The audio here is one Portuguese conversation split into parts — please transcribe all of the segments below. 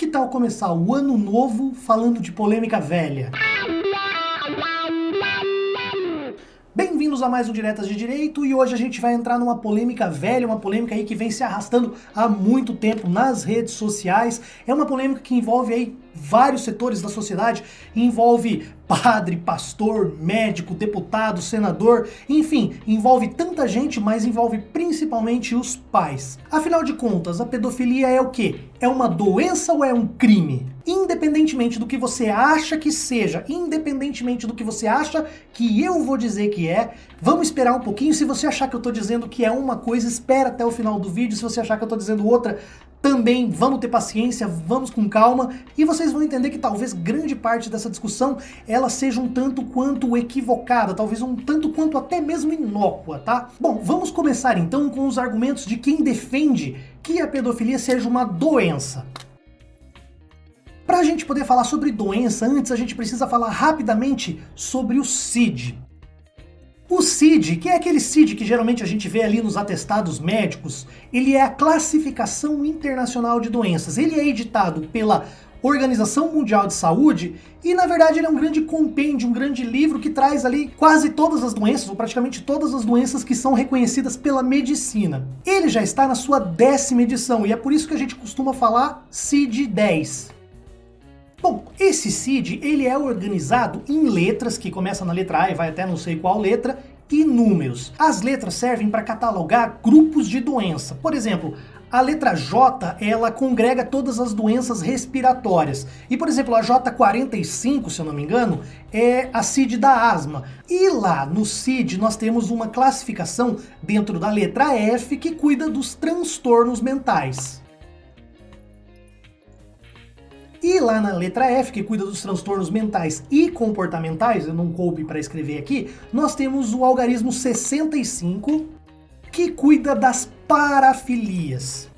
Que tal começar o ano novo falando de polêmica velha? Bem-vindos a mais um Diretas de Direito e hoje a gente vai entrar numa polêmica velha, uma polêmica aí que vem se arrastando há muito tempo nas redes sociais. É uma polêmica que envolve aí vários setores da sociedade, envolve padre, pastor, médico, deputado, senador, enfim, envolve tanta gente, mas envolve principalmente os pais. Afinal de contas, a pedofilia é o quê? É uma doença ou é um crime? Independentemente do que você acha que seja, independentemente do que você acha que eu vou dizer que é, vamos esperar um pouquinho. Se você achar que eu tô dizendo que é uma coisa, espera até o final do vídeo. Se você achar que eu tô dizendo outra, também vamos ter paciência, vamos com calma, e vocês vão entender que talvez grande parte dessa discussão ela seja um tanto quanto equivocada, talvez um tanto quanto até mesmo inócua, tá? Bom, vamos começar então com os argumentos de quem defende que a pedofilia seja uma doença. Para a gente poder falar sobre doença, antes a gente precisa falar rapidamente sobre o CID. O CID, que é aquele CID que geralmente a gente vê ali nos atestados médicos, ele é a Classificação Internacional de Doenças. Ele é editado pela Organização Mundial de Saúde e, na verdade, ele é um grande compêndio, um grande livro que traz ali quase todas as doenças, ou praticamente todas as doenças que são reconhecidas pela medicina. Ele já está na sua 10ª edição e é por isso que a gente costuma falar CID-10. Bom, esse CID, ele é organizado em letras, que começa na letra A e vai até não sei qual letra, e números. As letras servem para catalogar grupos de doença. Por exemplo, a letra J, ela congrega todas as doenças respiratórias. E, por exemplo, a J45, se eu não me engano, é a CID da asma. E lá no CID nós temos uma classificação dentro da letra F que cuida dos transtornos mentais. E lá na letra F, que cuida dos transtornos mentais e comportamentais, eu não coube para escrever aqui, nós temos o algarismo 65, que cuida das parafilias.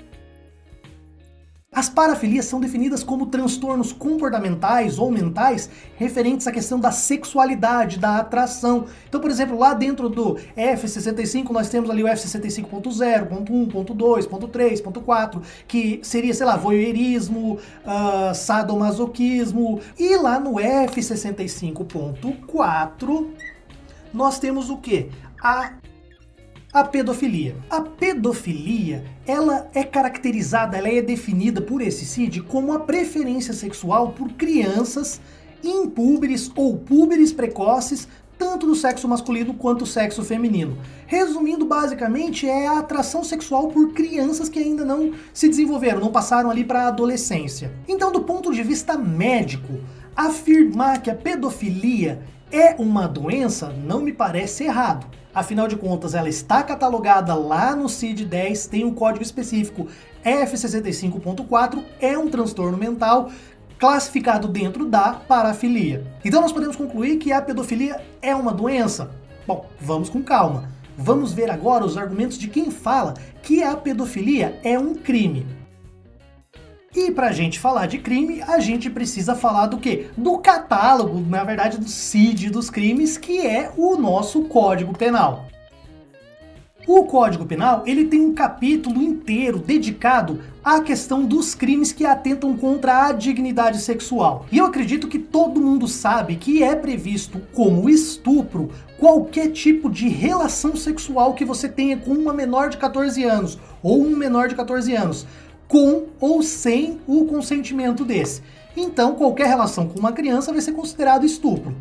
As parafilias são definidas como transtornos comportamentais ou mentais referentes à questão da sexualidade, da atração. Então, por exemplo, lá dentro do F65 nós temos ali o F65.0, ponto 1, ponto 2, ponto 3, ponto 4, que seria, sei lá, voyeurismo, sadomasoquismo. E lá no F65.4 nós temos o quê? A pedofilia. A pedofilia, ela é caracterizada, ela é definida por esse CID como a preferência sexual por crianças impúberes ou púberes precoces, tanto do sexo masculino quanto do sexo feminino. Resumindo, basicamente, é a atração sexual por crianças que ainda não se desenvolveram, não passaram ali para a adolescência. Então, do ponto de vista médico, afirmar que a pedofilia é uma doença não me parece errado. Afinal de contas, ela está catalogada lá no CID-10, tem um código específico F65.4, é um transtorno mental classificado dentro da parafilia. Então nós podemos concluir que a pedofilia é uma doença? Bom, vamos com calma. Vamos ver agora os argumentos de quem fala que a pedofilia é um crime. E pra gente falar de crime, a gente precisa falar do quê? Do catálogo, na verdade do CID dos crimes, que é o nosso Código Penal. O Código Penal, ele tem um capítulo inteiro dedicado à questão dos crimes que atentam contra a dignidade sexual. E eu acredito que todo mundo sabe que é previsto como estupro qualquer tipo de relação sexual que você tenha com uma menor de 14 anos ou um menor de 14 anos. Com ou sem o consentimento desse. Então, qualquer relação com uma criança vai ser considerado estupro.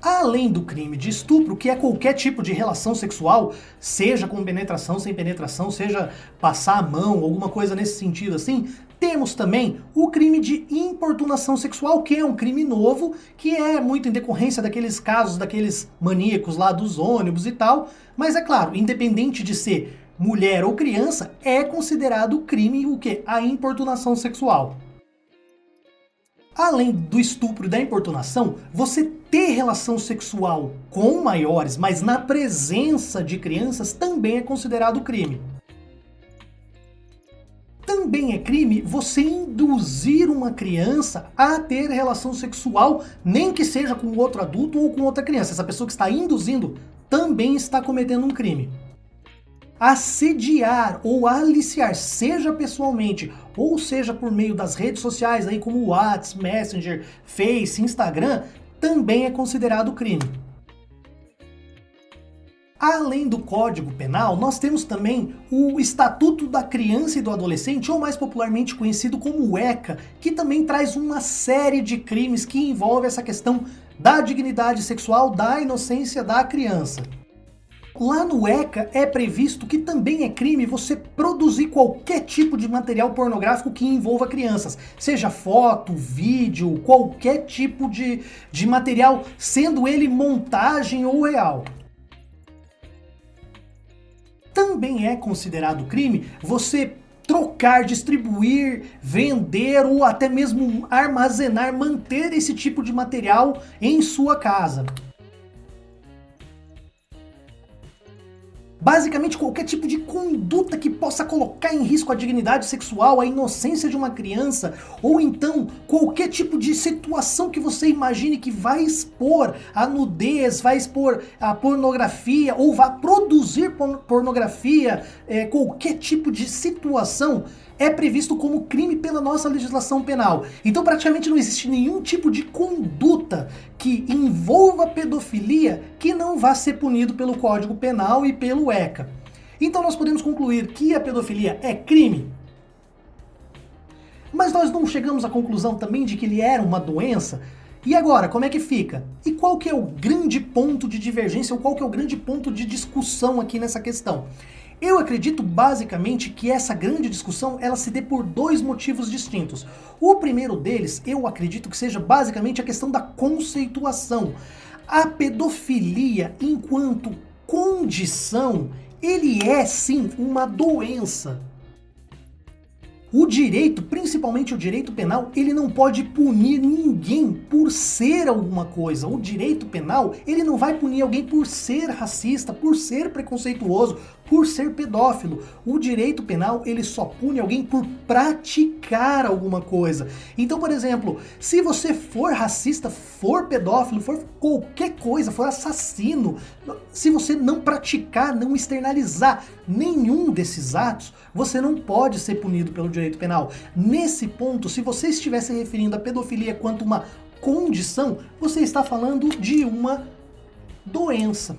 Além do crime de estupro, que é qualquer tipo de relação sexual, seja com penetração, sem penetração, seja passar a mão, alguma coisa nesse sentido assim, temos também o crime de importunação sexual, que é um crime novo, que é muito em decorrência daqueles casos, daqueles maníacos lá dos ônibus e tal, mas é claro, independente de ser mulher ou criança, é considerado crime o quê? A importunação sexual. Além do estupro e da importunação, você ter relação sexual com maiores, mas na presença de crianças, também é considerado crime. Também é crime você induzir uma criança a ter relação sexual, nem que seja com outro adulto ou com outra criança. Essa pessoa que está induzindo também está cometendo um crime. assediar ou aliciar, seja pessoalmente ou seja por meio das redes sociais aí como WhatsApp, Messenger, Face, Instagram, também é considerado crime. Além do Código Penal, nós temos também o Estatuto da Criança e do Adolescente, ou mais popularmente conhecido como o ECA, que também traz uma série de crimes que envolve essa questão da dignidade sexual, da inocência da criança. Lá no ECA é previsto que também é crime você produzir qualquer tipo de material pornográfico que envolva crianças, seja foto, vídeo, qualquer tipo de material, sendo ele montagem ou real. Também é considerado crime você trocar, distribuir, vender ou até mesmo armazenar, manter esse tipo de material em sua casa. Basicamente qualquer tipo de conduta que possa colocar em risco a dignidade sexual, a inocência de uma criança, ou então qualquer tipo de situação que você imagine que vai expor a nudez, vai expor a pornografia, ou vai produzir pornografia, qualquer tipo de situação, é previsto como crime pela nossa legislação penal. Então praticamente não existe nenhum tipo de conduta que envolva pedofilia que não vá ser punido pelo Código Penal e pelo ECA. Então nós podemos concluir que a pedofilia é crime, mas nós não chegamos à conclusão também de que ele era uma doença? E agora, como é que fica? E qual que é o grande ponto de divergência, ou qual que é o grande ponto de discussão aqui nessa questão? Eu acredito basicamente que essa grande discussão ela se dê por dois motivos distintos. O primeiro deles, eu acredito que seja basicamente a questão da conceituação. A pedofilia, enquanto condição, ele é sim uma doença. O direito, principalmente o direito penal, ele não pode punir ninguém por ser alguma coisa. O direito penal, ele não vai punir alguém por ser racista, por ser preconceituoso, por ser pedófilo. O direito penal, ele só pune alguém por praticar alguma coisa. Então, por exemplo, se você for racista, for pedófilo, for qualquer coisa, for assassino, se você não praticar, não externalizar nenhum desses atos, você não pode ser punido pelo direito penal. Nesse ponto, se você estiver se referindo à pedofilia quanto uma condição, você está falando de uma doença.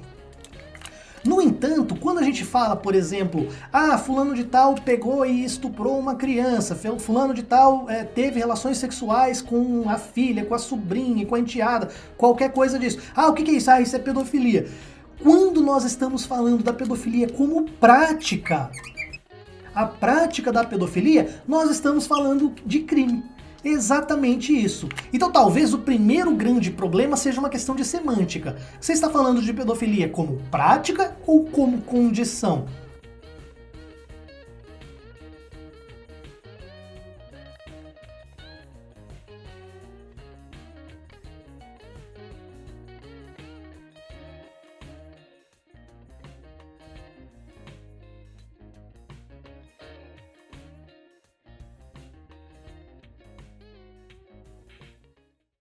No entanto, quando a gente fala, por exemplo, fulano de tal pegou e estuprou uma criança, fulano de tal teve relações sexuais com a filha, com a sobrinha, com a enteada, qualquer coisa disso. O que é isso? Isso é pedofilia. Quando nós estamos falando da pedofilia como prática, a prática da pedofilia, nós estamos falando de crime. Exatamente isso. Então talvez o primeiro grande problema seja uma questão de semântica. Você está falando de pedofilia como prática ou como condição?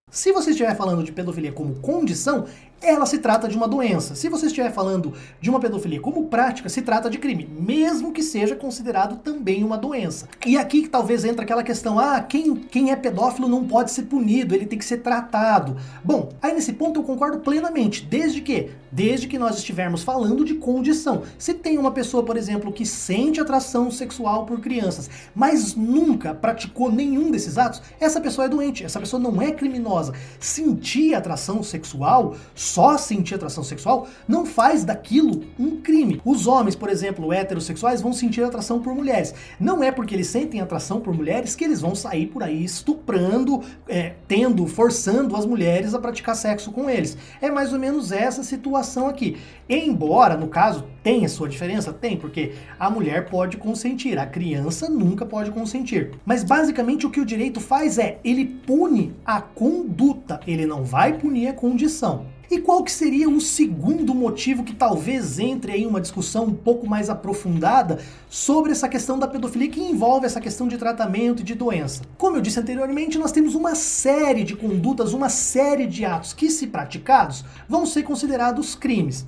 Se você estiver falando de pedofilia como condição, ela se trata de uma doença. Se você estiver falando de uma pedofilia como prática, se trata de crime, mesmo que seja considerado também uma doença. E aqui que talvez entra aquela questão, quem é pedófilo não pode ser punido, ele tem que ser tratado. Bom, aí nesse ponto eu concordo plenamente, desde que nós estivermos falando de condição. Se tem uma pessoa, por exemplo, que sente atração sexual por crianças, mas nunca praticou nenhum desses atos, essa pessoa é doente, essa pessoa não é criminosa. Sentir atração sexual, só sentir atração sexual, não faz daquilo um crime. Os homens, por exemplo, heterossexuais, vão sentir atração por mulheres. Não é porque eles sentem atração por mulheres que eles vão sair por aí estuprando, forçando as mulheres a praticar sexo com eles. É mais ou menos essa situação aqui. Embora, no caso, tenha sua diferença, tem, porque a mulher pode consentir, a criança nunca pode consentir. Mas basicamente o que o direito faz ele pune a conduta, ele não vai punir a condição. E qual que seria o segundo motivo que talvez entre aí uma discussão um pouco mais aprofundada sobre essa questão da pedofilia que envolve essa questão de tratamento e de doença? Como eu disse anteriormente, nós temos uma série de condutas, uma série de atos que, se praticados, vão ser considerados crimes.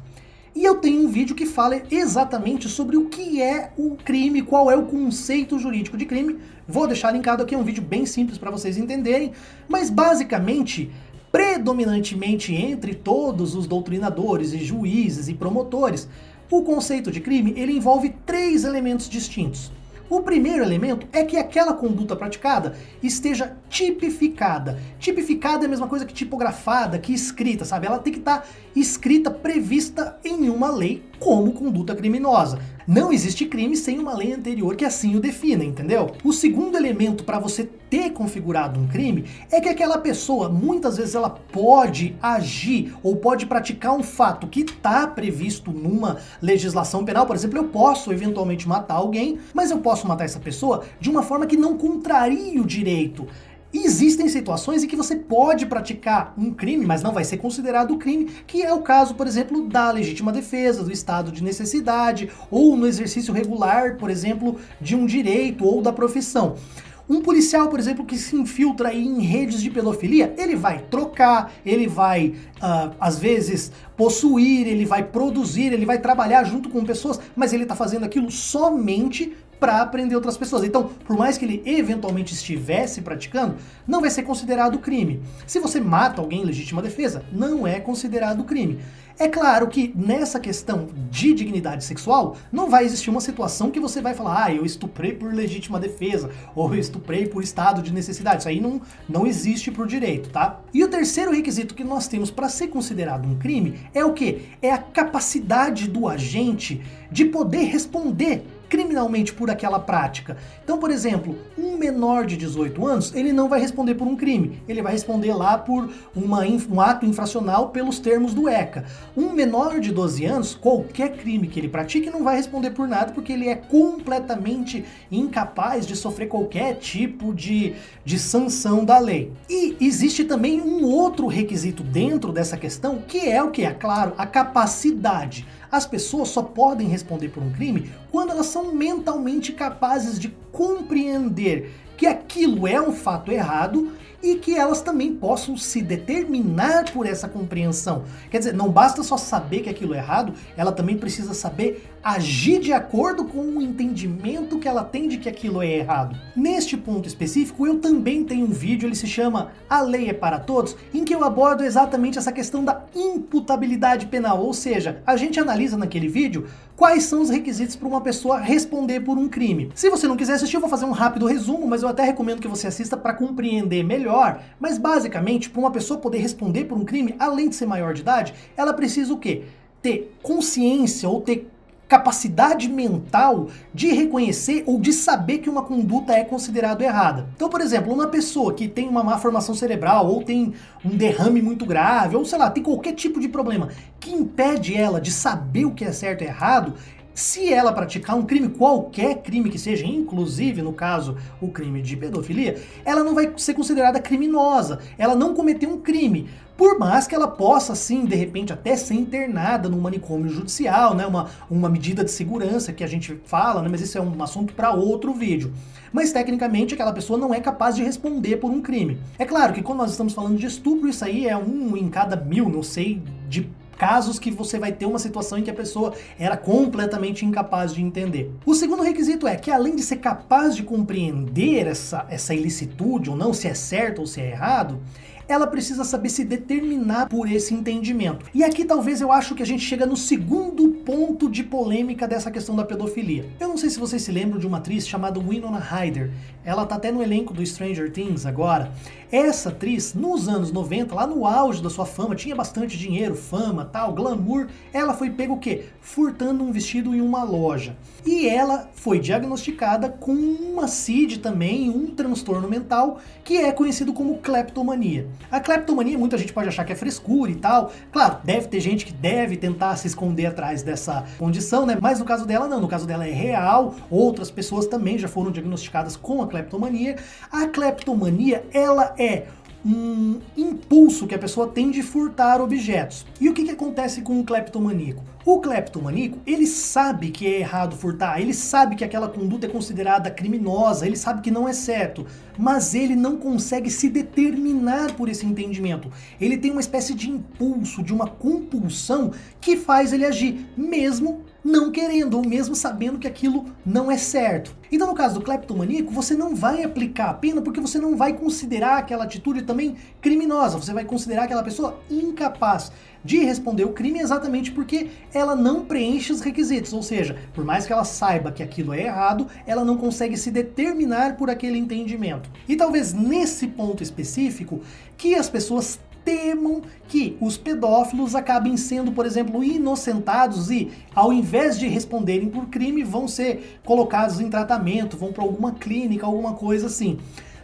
E eu tenho um vídeo que fala exatamente sobre o que é o crime, qual é o conceito jurídico de crime. Vou deixar linkado aqui, é um vídeo bem simples para vocês entenderem, mas basicamente, predominantemente entre todos os doutrinadores e juízes e promotores, o conceito de crime ele envolve 3 elementos distintos. O primeiro elemento é que aquela conduta praticada esteja tipificada. Tipificada é a mesma coisa que tipografada, que escrita, sabe? Ela tem que estar escrita, prevista em uma lei como conduta criminosa. Não existe crime sem uma lei anterior que assim o defina, entendeu? O segundo elemento para você ter configurado um crime é que aquela pessoa, muitas vezes ela pode agir ou pode praticar um fato que está previsto numa legislação penal. Por exemplo, eu posso eventualmente matar alguém, mas eu posso matar essa pessoa de uma forma que não contrarie o direito. E existem situações em que você pode praticar um crime, mas não vai ser considerado crime, que é o caso, por exemplo, da legítima defesa, do estado de necessidade, ou no exercício regular, por exemplo, de um direito ou da profissão. Um policial, por exemplo, que se infiltra aí em redes de pedofilia, ele vai trocar, ele vai, às vezes, possuir, ele vai produzir, ele vai trabalhar junto com pessoas, mas ele está fazendo aquilo somente para prender outras pessoas. Então, por mais que ele eventualmente estivesse praticando, não vai ser considerado crime. Se você mata alguém em legítima defesa, não é considerado crime. É claro que nessa questão de dignidade sexual, não vai existir uma situação que você vai falar, eu estuprei por legítima defesa, ou eu estuprei por estado de necessidade. Isso aí não existe por direito, tá? E o terceiro requisito que nós temos para ser considerado um crime é o quê? É a capacidade do agente de poder responder criminalmente por aquela prática. Então, por exemplo, um menor de 18 anos, ele não vai responder por um crime, ele vai responder lá por um ato infracional pelos termos do ECA. Um menor de 12 anos, qualquer crime que ele pratique, não vai responder por nada, porque ele é completamente incapaz de sofrer qualquer tipo de sanção da lei. E existe também um outro requisito dentro dessa questão, que é o que? É claro, a capacidade. As pessoas só podem responder por um crime quando elas são mentalmente capazes de compreender que aquilo é um fato errado e que elas também possam se determinar por essa compreensão. Quer dizer, não basta só saber que aquilo é errado, ela também precisa saber agir de acordo com o entendimento que ela tem de que aquilo é errado. Neste ponto específico, eu também tenho um vídeo, ele se chama A Lei é para Todos, em que eu abordo exatamente essa questão da imputabilidade penal, ou seja, a gente analisa naquele vídeo quais são os requisitos para uma pessoa responder por um crime. Se você não quiser assistir, eu vou fazer um rápido resumo, mas eu até recomendo que você assista para compreender melhor. Mas basicamente, para uma pessoa poder responder por um crime, além de ser maior de idade, ela precisa o quê? Ter consciência ou ter capacidade mental de reconhecer ou de saber que uma conduta é considerada errada. Então, por exemplo, uma pessoa que tem uma má formação cerebral ou tem um derrame muito grave, ou sei lá, tem qualquer tipo de problema que impede ela de saber o que é certo e errado, se ela praticar um crime, qualquer crime que seja, inclusive, no caso, o crime de pedofilia, ela não vai ser considerada criminosa, ela não cometeu um crime. Por mais que ela possa, sim, de repente, até ser internada num manicômio judicial, né, uma medida de segurança que a gente fala, né, mas isso é um assunto para outro vídeo. Mas, tecnicamente, aquela pessoa não é capaz de responder por um crime. É claro que quando nós estamos falando de estupro, isso aí é 1 em cada 1000, não sei, de casos que você vai ter uma situação em que a pessoa era completamente incapaz de entender. O segundo requisito é que, além de ser capaz de compreender essa ilicitude ou não, se é certo ou se é errado, ela precisa saber se determinar por esse entendimento. E aqui talvez eu acho que a gente chega no segundo ponto de polêmica dessa questão da pedofilia. Eu não sei se vocês se lembram de uma atriz chamada Winona Ryder. Ela tá até no elenco do Stranger Things agora. Essa atriz, nos anos 90, lá no auge da sua fama, tinha bastante dinheiro, fama, tal, glamour. Ela foi pega o quê? Furtando um vestido em uma loja. E ela foi diagnosticada com uma CID também, um transtorno mental, que é conhecido como cleptomania. A cleptomania, muita gente pode achar que é frescura e tal. Claro, deve ter gente que deve tentar se esconder atrás dessa condição, né? Mas no caso dela, não. No caso dela é real. Outras pessoas também já foram diagnosticadas com a cleptomania. A cleptomania, ela é um impulso que a pessoa tem de furtar objetos. E o que acontece com o cleptomaníaco? O cleptomaníaco, ele sabe que é errado furtar, ele sabe que aquela conduta é considerada criminosa, ele sabe que não é certo, mas ele não consegue se determinar por esse entendimento. Ele tem uma espécie de impulso, de uma compulsão que faz ele agir, mesmo não querendo, ou mesmo sabendo que aquilo não é certo. Então, no caso do cleptomaníaco, você não vai aplicar a pena porque você não vai considerar aquela atitude também criminosa, você vai considerar aquela pessoa incapaz de responder o crime exatamente porque ela não preenche os requisitos, ou seja, por mais que ela saiba que aquilo é errado, ela não consegue se determinar por aquele entendimento. E talvez nesse ponto específico que as pessoas temam que os pedófilos acabem sendo, por exemplo, inocentados e, ao invés de responderem por crime, vão ser colocados em tratamento, vão para alguma clínica, alguma coisa assim.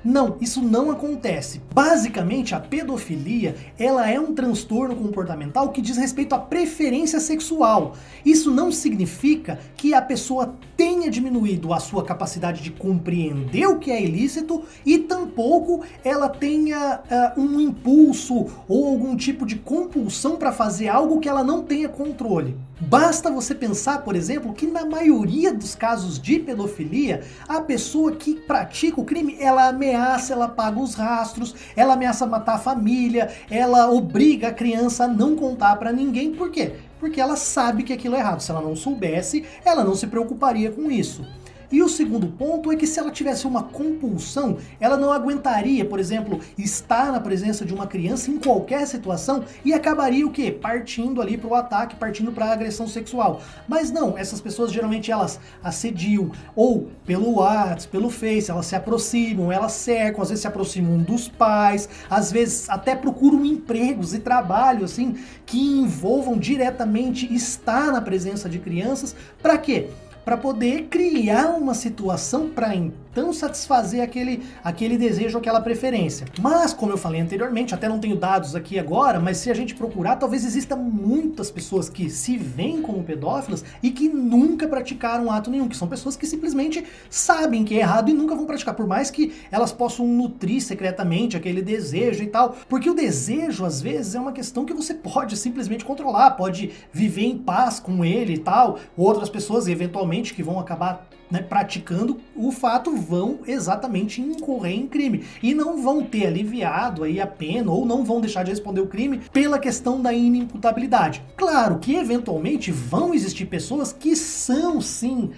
Não, isso não acontece. Basicamente, a pedofilia, ela é um transtorno comportamental que diz respeito à preferência sexual. Isso não significa que a pessoa tenha diminuído a sua capacidade de compreender o que é ilícito e tampouco ela tenha um impulso ou algum tipo de compulsão para fazer algo que ela não tenha controle. Basta você pensar, por exemplo, que na maioria dos casos de pedofilia, a pessoa que pratica o crime, ela ameaça, ela apaga os rastros, ela ameaça matar a família, ela obriga a criança a não contar pra ninguém. Por quê? Porque ela sabe que aquilo é errado. Se ela não soubesse, ela não se preocuparia com isso. E o segundo ponto é que se ela tivesse uma compulsão, ela não aguentaria, por exemplo, estar na presença de uma criança em qualquer situação e acabaria o quê? Partindo ali para o ataque, partindo para a agressão sexual. Mas não, essas pessoas geralmente elas assediam, ou pelo WhatsApp, pelo Face, elas se aproximam, elas cercam, às vezes se aproximam dos pais, às vezes até procuram empregos e trabalho assim que envolvam diretamente estar na presença de crianças. Para quê? Para poder criar uma situação para então satisfazer aquele desejo, aquela preferência. Mas, como eu falei anteriormente, até não tenho dados aqui agora, mas se a gente procurar, talvez exista muitas pessoas que se veem como pedófilas e que nunca praticaram ato nenhum, que são pessoas que simplesmente sabem que é errado e nunca vão praticar, por mais que elas possam nutrir secretamente aquele desejo e tal, porque o desejo, às vezes, é uma questão que você pode simplesmente controlar, pode viver em paz com ele e tal, outras pessoas, eventualmente, que vão acabar praticando o fato vão exatamente incorrer em crime e não vão ter aliviado aí a pena ou não vão deixar de responder o crime pela questão da inimputabilidade. Claro que eventualmente vão existir pessoas que são sim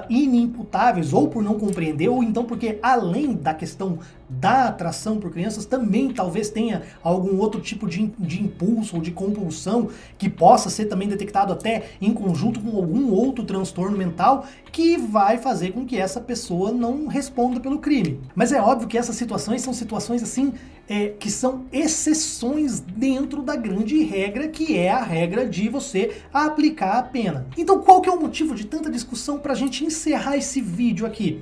inimputáveis ou por não compreender ou então porque além da questão da atração por crianças também talvez tenha algum outro tipo de impulso ou de compulsão que possa ser também detectado até em conjunto com algum outro transtorno mental que vai fazer com que essa pessoa não responda pelo crime. Mas é óbvio que essas situações são situações assim que são exceções dentro da grande regra, que é a regra de você aplicar a pena. Então qual que é o motivo de tanta discussão para a gente encerrar esse vídeo aqui?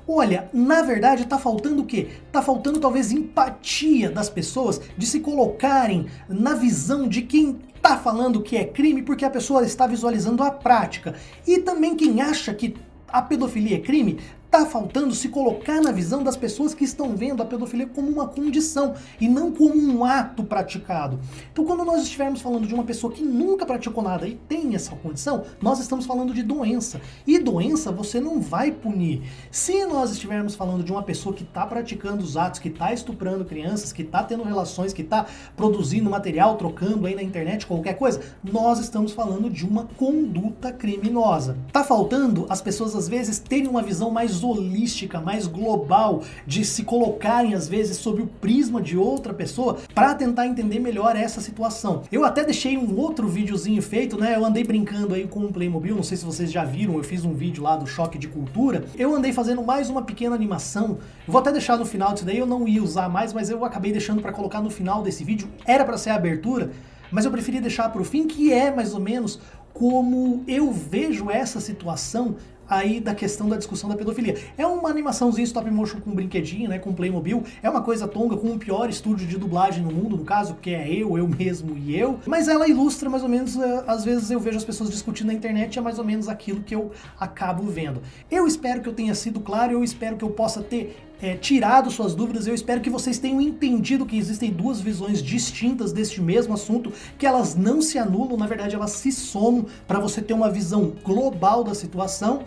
Olha, na verdade tá faltando o quê? Tá faltando talvez empatia das pessoas de se colocarem na visão de quem tá falando que é crime porque a pessoa está visualizando a prática. E também quem acha que a pedofilia é crime, tá faltando se colocar na visão das pessoas que estão vendo a pedofilia como uma condição e não como um ato praticado. Então, quando nós estivermos falando de uma pessoa que nunca praticou nada e tem essa condição, nós estamos falando de doença. E doença você não vai punir. Se nós estivermos falando de uma pessoa que está praticando os atos, que está estuprando crianças, que está tendo relações, que está produzindo material, trocando aí na internet, qualquer coisa, nós estamos falando de uma conduta criminosa. Tá faltando as pessoas, às vezes, terem uma visão mais holística, mais global, de se colocarem às vezes sob o prisma de outra pessoa para tentar entender melhor essa situação. Eu até deixei um outro videozinho feito, né? Eu andei brincando aí com o Playmobil, não sei se vocês já viram, eu fiz um vídeo lá do Choque de Cultura. Eu andei fazendo mais uma pequena animação. Eu vou até deixar no final disso daí, eu não ia usar mais, mas eu acabei deixando para colocar no final desse vídeo. Era para ser a abertura, mas eu preferi deixar para o fim, que é mais ou menos como eu vejo essa situação aí da questão da discussão da pedofilia. É uma animaçãozinha stop motion com brinquedinho, né, com Playmobil, é uma coisa tonga com o pior estúdio de dublagem no mundo, no caso, que é eu mesmo e eu, mas ela ilustra mais ou menos, às vezes eu vejo as pessoas discutindo na internet, é mais ou menos aquilo que eu acabo vendo. Eu espero que eu tenha sido claro, eu espero que eu possa ter tirado suas dúvidas. Eu espero que vocês tenham entendido que existem duas visões distintas deste mesmo assunto, que elas não se anulam, na verdade elas se somam para você ter uma visão global da situação.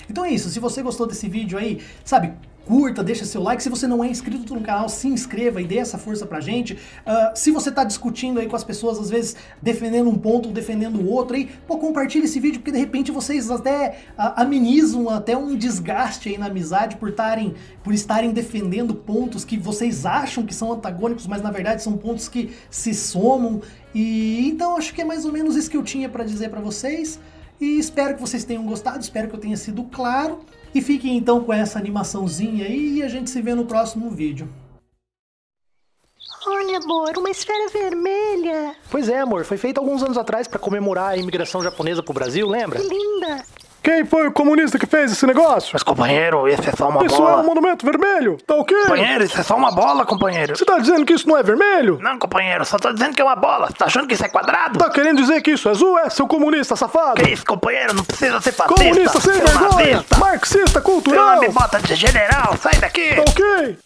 Então é isso, se você gostou desse vídeo aí, sabe, curta, deixa seu like. Se você não é inscrito no canal, se inscreva e dê essa força pra gente. Se você tá discutindo aí com as pessoas, às vezes defendendo um ponto, defendendo o outro, aí, pô, compartilha esse vídeo, porque de repente vocês até amenizam até um desgaste aí na amizade por estarem defendendo pontos que vocês acham que são antagônicos, mas na verdade são pontos que se somam. E então acho que é mais ou menos isso que eu tinha pra dizer pra vocês. E espero que vocês tenham gostado, espero que eu tenha sido claro. E fiquem então com essa animaçãozinha aí e a gente se vê no próximo vídeo. Olha, amor, uma esfera vermelha. Pois é, amor, foi feito alguns anos atrás pra comemorar a imigração japonesa pro Brasil, lembra? Que linda. Quem foi o comunista que fez esse negócio? Mas, companheiro, esse é só uma Isso bola. é um monumento vermelho, tá ok? Companheiro, isso é só uma bola, companheiro. Você tá dizendo que isso não é vermelho? Não, companheiro, só tô dizendo que é uma bola. Você tá achando que isso é quadrado? Tá querendo dizer que isso é azul, seu comunista safado? Que isso, companheiro? Não precisa ser fascista. Comunista sem seu vergonha, nazista. marxista Você cultural. não me bota de general, sai daqui. Tá ok?